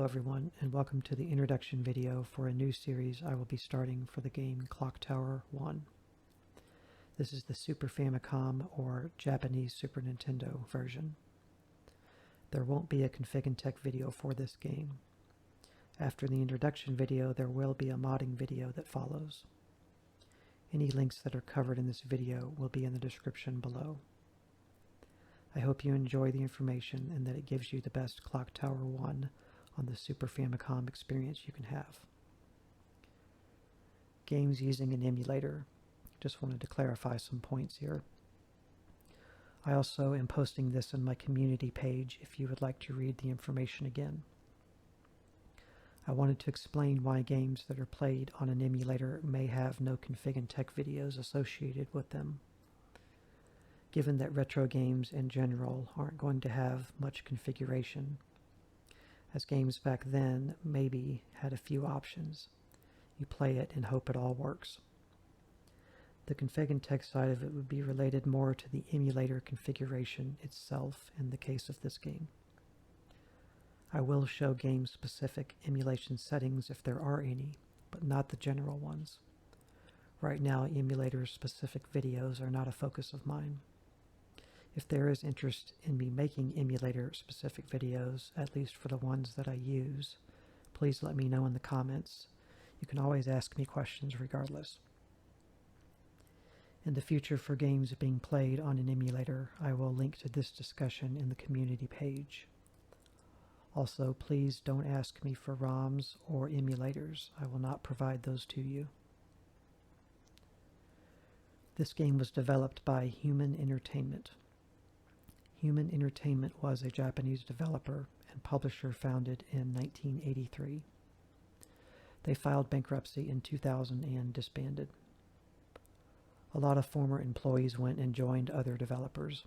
Hello everyone, and welcome to the introduction video for a new series I will be starting for the game Clock Tower 1. This is the Super Famicom or Japanese Super Nintendo version. There won't be a config and tech video for this game. After the introduction video, there will be a modding video that follows. Any links that are covered in this video will be in the description below. I hope you enjoy the information and that it gives you the best Clock Tower 1 on the Super Famicom experience you can have. Games using an emulator. Just wanted to clarify some points here. I also am posting this on my community page if you would like to read the information again. I wanted to explain why games that are played on an emulator may have no config and tech videos associated with them. Given that retro games in general aren't going to have much configuration, as games back then maybe had a few options. You play it and hope it all works. The config and tech side of it would be related more to the emulator configuration itself in the case of this game. I will show game-specific emulation settings if there are any, but not the general ones. Right now, emulator-specific videos are not a focus of mine. If there is interest in me making emulator-specific videos, at least for the ones that I use, please let me know in the comments. You can always ask me questions regardless. In the future, for games being played on an emulator, I will link to this discussion in the community page. Also, please don't ask me for ROMs or emulators. I will not provide those to you. This game was developed by Human Entertainment. Human Entertainment was a Japanese developer and publisher founded in 1983. They filed bankruptcy in 2000 and disbanded. A lot of former employees went and joined other developers.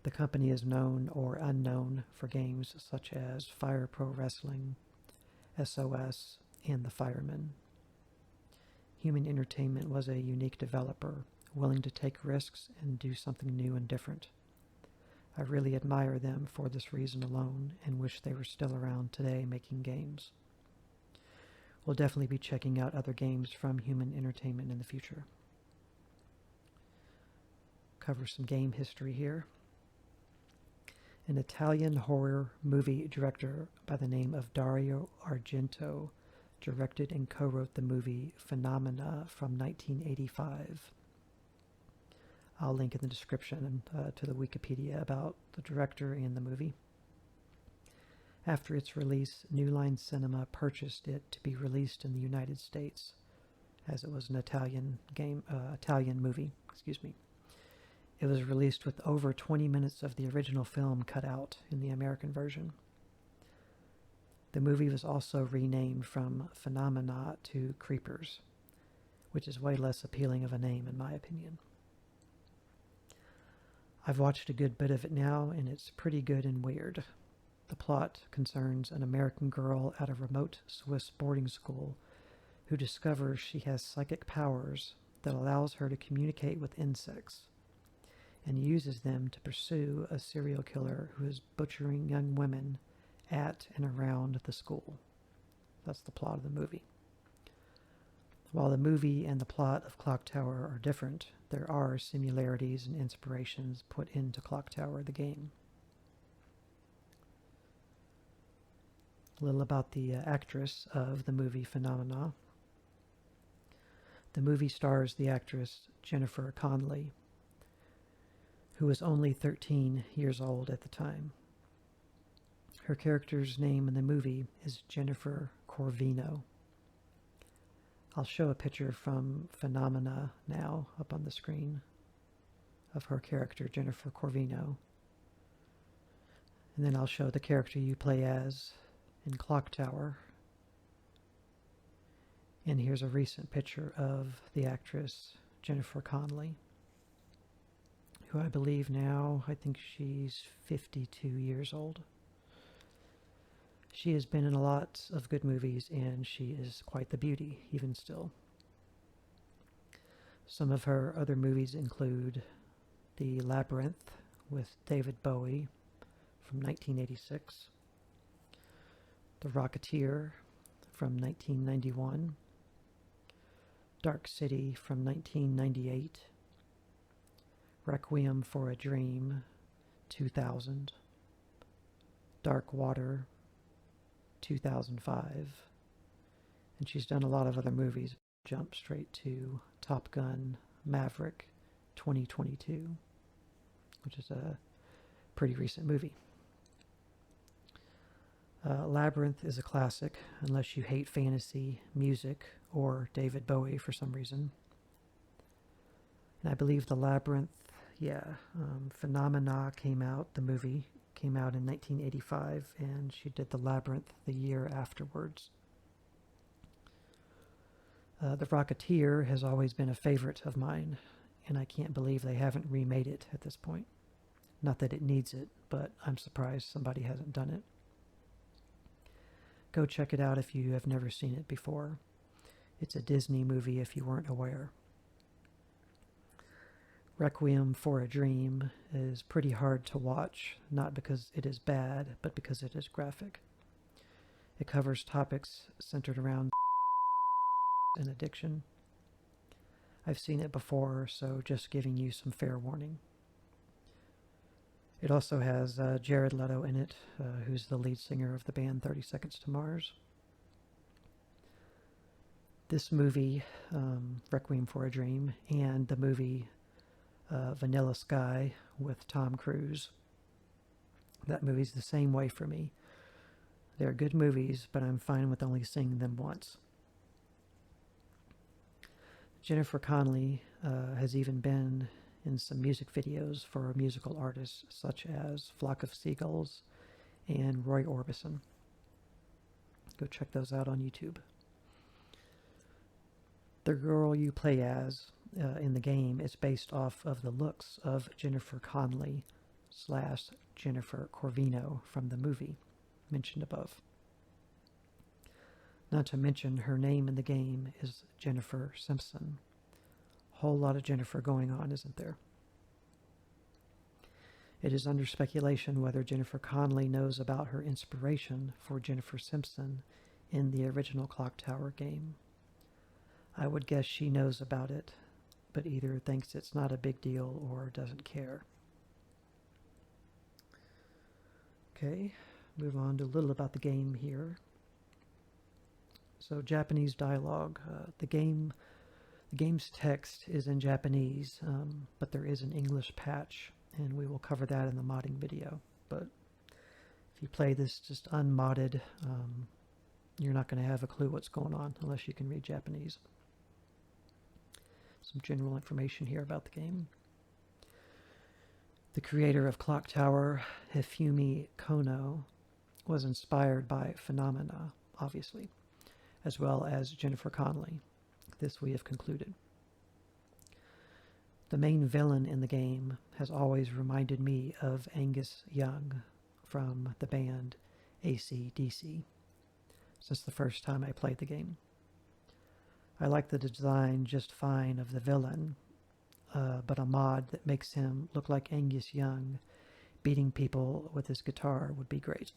The company is known or unknown for games such as Fire Pro Wrestling, SOS, and The Fireman. Human Entertainment was a unique developer, willing to take risks and do something new and different. I really admire them for this reason alone and wish they were still around today making games. We'll definitely be checking out other games from Human Entertainment in the future. Cover some game history here. An Italian horror movie director by the name of Dario Argento directed and co-wrote the movie Phenomena from 1985. I'll link in the description to the Wikipedia about the director and the movie. After its release, New Line Cinema purchased it to be released in the United States, as it was an Italian movie. It was released with over 20 minutes of the original film cut out in the American version. The movie was also renamed from Phenomena to Creepers, which is way less appealing of a name in my opinion. I've watched a good bit of it now, and it's pretty good and weird. The plot concerns an American girl at a remote Swiss boarding school who discovers she has psychic powers that allows her to communicate with insects and uses them to pursue a serial killer who is butchering young women at and around the school. That's the plot of the movie. While the movie and the plot of Clock Tower are different, there are similarities and inspirations put into Clock Tower, the game. A little about the actress of the movie Phenomena. The movie stars the actress Jennifer Connelly, who was only 13 years old at the time. Her character's name in the movie is Jennifer Corvino. I'll show a picture from Phenomena now up on the screen of her character, Jennifer Corvino. And then I'll show the character you play as in Clock Tower. And here's a recent picture of the actress, Jennifer Connelly, who I believe now, I think she's 52 years old. She has been in a lot of good movies, and she is quite the beauty, even still. Some of her other movies include The Labyrinth with David Bowie from 1986, The Rocketeer from 1991, Dark City from 1998, Requiem for a Dream 2000, Dark Water 2005, and she's done a lot of other movies. Jump straight to Top Gun Maverick 2022, which is a pretty recent movie. Labyrinth is a classic, unless you hate fantasy, music, or David Bowie for some reason. And I believe The Labyrinth, Phenomena the movie came out in 1985, and she did The Labyrinth the year afterwards. The Rocketeer has always been a favorite of mine, and I can't believe they haven't remade it at this point. Not that it needs it, but I'm surprised somebody hasn't done it. Go check it out if you have never seen it before. It's a Disney movie if you weren't aware. Requiem for a Dream is pretty hard to watch, not because it is bad, but because it is graphic. It covers topics centered around and addiction. I've seen it before, so just giving you some fair warning. It also has Jared Leto in it, who's the lead singer of the band 30 Seconds to Mars. This movie, Requiem for a Dream, and the movie Vanilla Sky with Tom Cruise, that movie's the same way for me. They're good movies, but I'm fine with only seeing them once. Jennifer Connelly has even been in some music videos for musical artists such as Flock of Seagulls and Roy Orbison. Go check those out on YouTube. The girl you play as in the game is based off of the looks of Jennifer Connelly / Jennifer Corvino from the movie mentioned above. Not to mention her name in the game is Jennifer Simpson. Whole lot of Jennifer going on, isn't there? It is under speculation whether Jennifer Connelly knows about her inspiration for Jennifer Simpson in the original Clock Tower game. I would guess she knows about it, but either thinks it's not a big deal or doesn't care. Okay, move on to a little about the game here. So Japanese dialogue. The game's text is in Japanese, but there is an English patch, and we will cover that in the modding video. But if you play this just unmodded, you're not going to have a clue what's going on unless you can read Japanese. Some general information here about the game. The creator of Clock Tower, Hifumi Kono, was inspired by Phenomena, obviously, as well as Jennifer Connelly. This we have concluded. The main villain in the game has always reminded me of Angus Young from the band AC/DC since the first time I played the game. I like the design just fine of the villain, but a mod that makes him look like Angus Young beating people with his guitar would be great.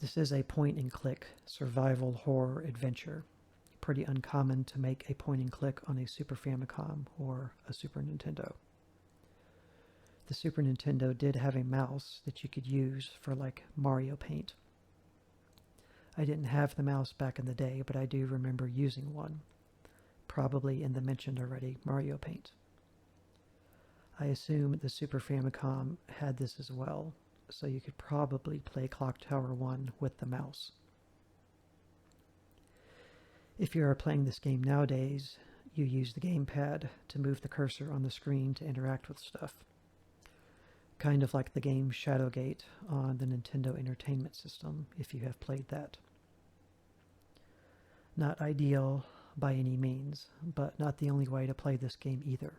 This is a point-and-click survival horror adventure. Pretty uncommon to make a point-and-click on a Super Famicom or a Super Nintendo. The Super Nintendo did have a mouse that you could use for like Mario Paint. I didn't have the mouse back in the day, but I do remember using one, probably in the mentioned already Mario Paint. I assume the Super Famicom had this as well, so you could probably play Clock Tower 1 with the mouse. If you are playing this game nowadays, you use the gamepad to move the cursor on the screen to interact with stuff. Kind of like the game Shadowgate on the Nintendo Entertainment System, if you have played that. Not ideal by any means, but not the only way to play this game either.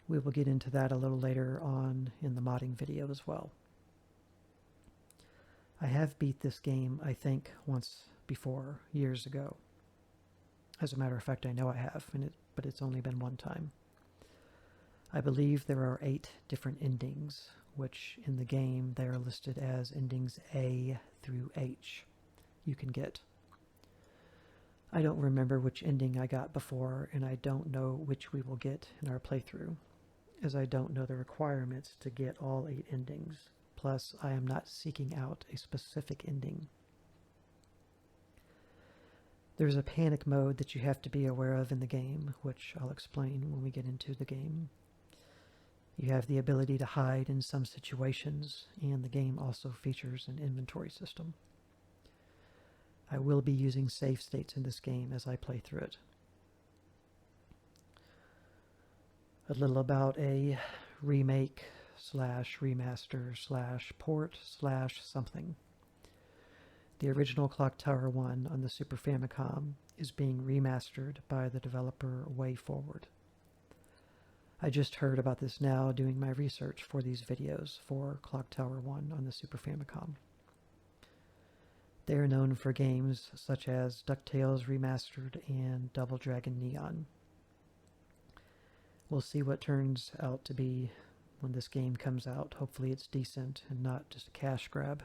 We will get into that a little later on in the modding video as well. I have beat this game, I think, once before, years ago. As a matter of fact, I know I have, but it's only been one time. I believe there are 8 different endings, which in the game they are listed as endings A through H you can get. I don't remember which ending I got before, and I don't know which we will get in our playthrough, as I don't know the requirements to get all 8 endings. Plus, I am not seeking out a specific ending. There's a panic mode that you have to be aware of in the game, which I'll explain when we get into the game. You have the ability to hide in some situations, and the game also features an inventory system. I will be using save states in this game as I play through it. A little about a remake slash remaster slash port slash something. The original Clock Tower 1 on the Super Famicom is being remastered by the developer WayForward. I just heard about this now doing my research for these videos for Clock Tower 1 on the Super Famicom. They are known for games such as DuckTales Remastered and Double Dragon Neon. We'll see what turns out to be when this game comes out. Hopefully it's decent and not just a cash grab.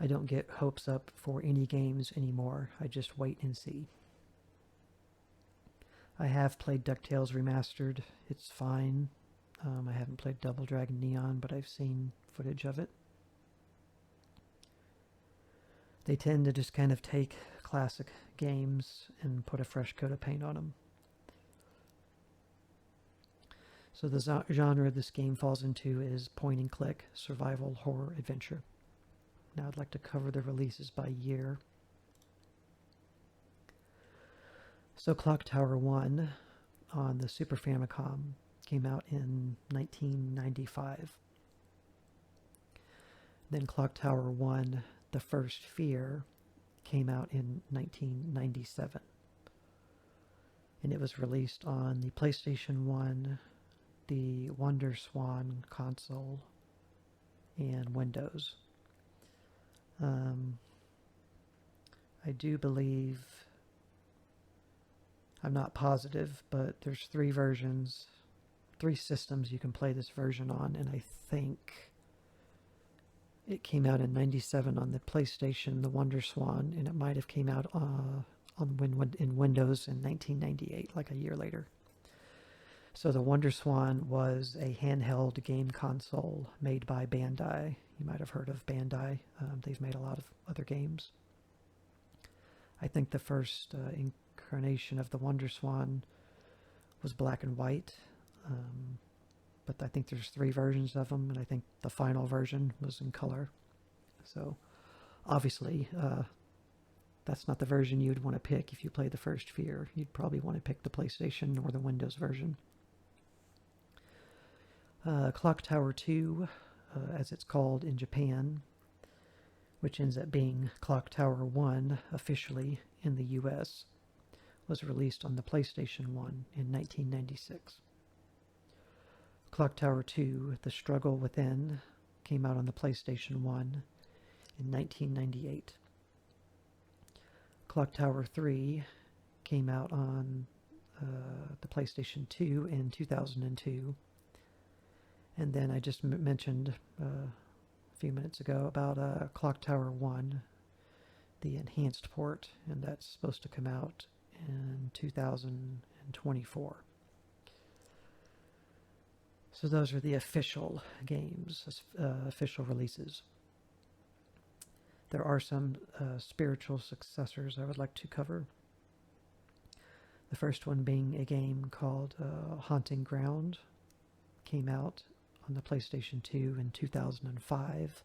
I don't get hopes up for any games anymore. I just wait and see. I have played DuckTales Remastered. It's fine. I haven't played Double Dragon Neon, but I've seen footage of it. They tend to just kind of take classic games and put a fresh coat of paint on them. So the genre this game falls into is point-and-click survival horror adventure. Now I'd like to cover the releases by year. So Clock Tower 1 on the Super Famicom came out in 1995. Then Clock Tower 1, The First Fear, came out in 1997. And it was released on the PlayStation 1, the WonderSwan console, and Windows. I do believe, I'm not positive, but there's 3 versions, 3 systems you can play this version on, and I think it came out in 97 on the PlayStation, the WonderSwan, and it might have came out in Windows in 1998, like a year later. So the WonderSwan was a handheld game console made by Bandai. You might have heard of Bandai. They've made a lot of other games. I think the first incarnation of the WonderSwan was black and white, but I think there's 3 versions of them, and I think the final version was in color. So obviously that's not the version you'd want to pick if you play The First Fear. You'd probably want to pick the PlayStation or the Windows version. Clock Tower 2, as it's called in Japan, which ends up being Clock Tower 1 officially in the US, was released on the PlayStation 1 in 1996. Clock Tower 2, The Struggle Within, came out on the PlayStation 1 in 1998. Clock Tower 3 came out on the PlayStation 2 in 2002. And then I just mentioned a few minutes ago about Clock Tower 1, the enhanced port, and that's supposed to come out in 2024. So those are the official games, official releases. There are some spiritual successors I would like to cover. The first one being a game called Haunting Ground, came out on the PlayStation 2 in 2005.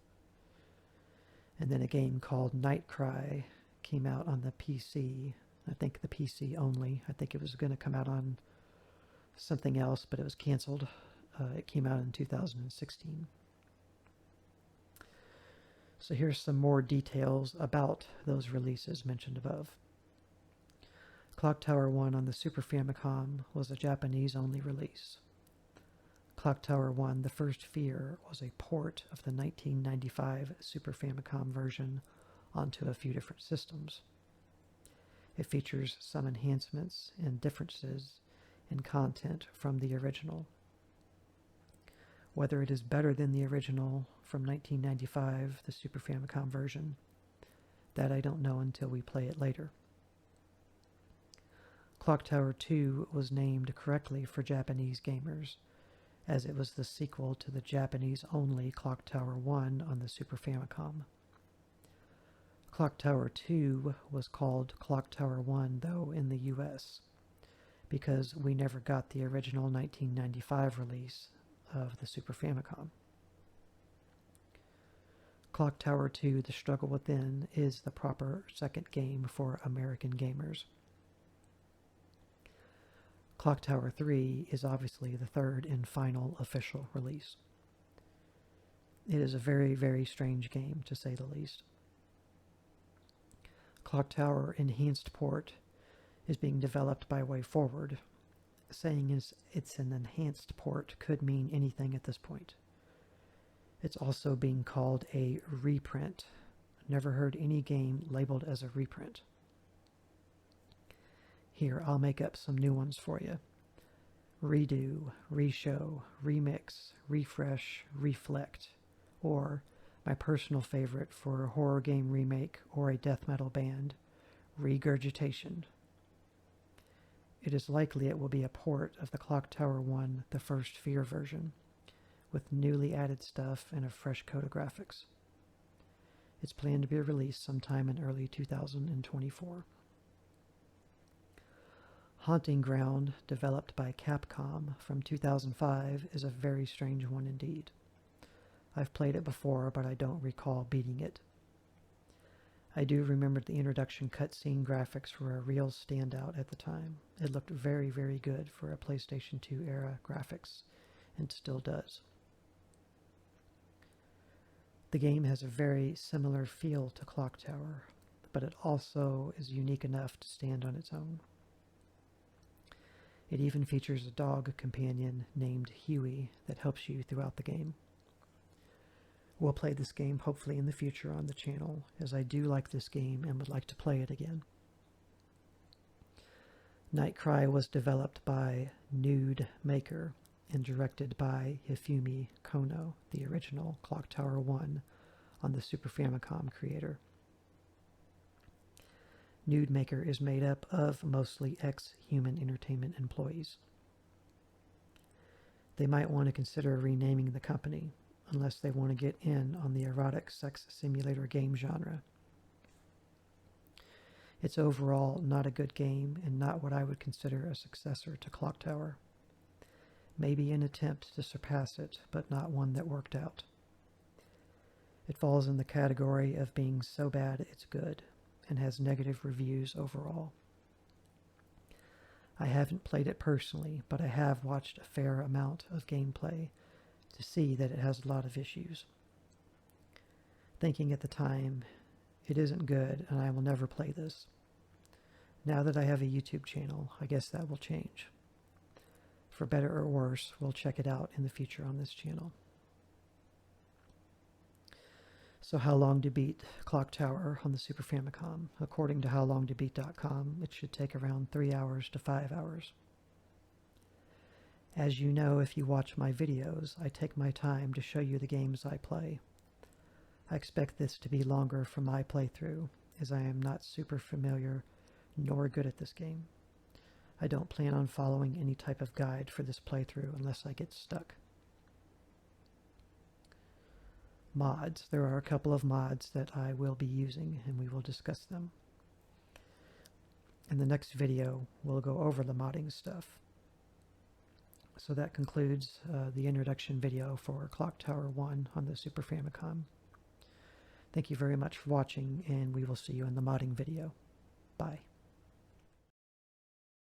And then a game called Night Cry came out on the PC. I think the PC only. I think it was going to come out on something else, but it was canceled. It came out in 2016. So here's some more details about those releases mentioned above. Clock Tower 1 on the Super Famicom was a Japanese-only release. Clock Tower 1, The First Fear, was a port of the 1995 Super Famicom version onto a few different systems. It features some enhancements and differences in content from the original. Whether it is better than the original from 1995, the Super Famicom version, that I don't know until we play it later. Clock Tower 2 was named correctly for Japanese gamers, as it was the sequel to the Japanese-only Clock Tower 1 on the Super Famicom. Clock Tower 2 was called Clock Tower 1, though, in the US, because we never got the original 1995 release of the Super Famicom. Clock Tower 2, The Struggle Within, is the proper second game for American gamers. Clock Tower 3 is obviously the third and final official release. It is a very, very strange game, to say the least. Clock Tower Enhanced Port is being developed by WayForward. Saying it's an enhanced port could mean anything at this point. It's also being called a reprint. Never heard any game labeled as a reprint. Here, I'll make up some new ones for you. Redo, reshow, remix, refresh, reflect, or my personal favorite for a horror game remake or a death metal band, regurgitation. It is likely it will be a port of the Clock Tower 1, the First Fear version, with newly added stuff and a fresh coat of graphics. It's planned to be released sometime in early 2024. Haunting Ground, developed by Capcom from 2005, is a very strange one indeed. I've played it before, but I don't recall beating it. I do remember the introduction cutscene graphics were a real standout at the time. It looked very, very good for a PlayStation 2 era graphics, and still does. The game has a very similar feel to Clock Tower, but it also is unique enough to stand on its own. It even features a dog companion named Huey that helps you throughout the game. We'll play this game hopefully in the future on the channel, as I do like this game and would like to play it again. Nightcry was developed by Nude Maker and directed by Hifumi Kono, the original Clock Tower 1 on the Super Famicom creator. Nude Maker is made up of mostly ex-Human Entertainment employees. They might want to consider renaming the company, unless they want to get in on the erotic sex simulator game genre. It's overall not a good game and not what I would consider a successor to Clock Tower. Maybe an attempt to surpass it, but not one that worked out. It falls in the category of being so bad it's good, and has negative reviews overall. I haven't played it personally, but I have watched a fair amount of gameplay to see that it has a lot of issues. Thinking at the time, it isn't good and I will never play this. Now that I have a YouTube channel, I guess that will change. For better or worse, we'll check it out in the future on this channel. So how long to beat Clock Tower on the Super Famicom? According to howlongtobeat.com, it should take around 3 hours to 5 hours. As you know, if you watch my videos, I take my time to show you the games I play. I expect this to be longer for my playthrough, as I am not super familiar nor good at this game. I don't plan on following any type of guide for this playthrough unless I get stuck. Mods. There are a couple of mods that I will be using, and we will discuss them. In the next video, we'll go over the modding stuff. So that concludes the introduction video for Clock Tower 1 on the Super Famicom. Thank you very much for watching, and we will see you in the modding video. Bye.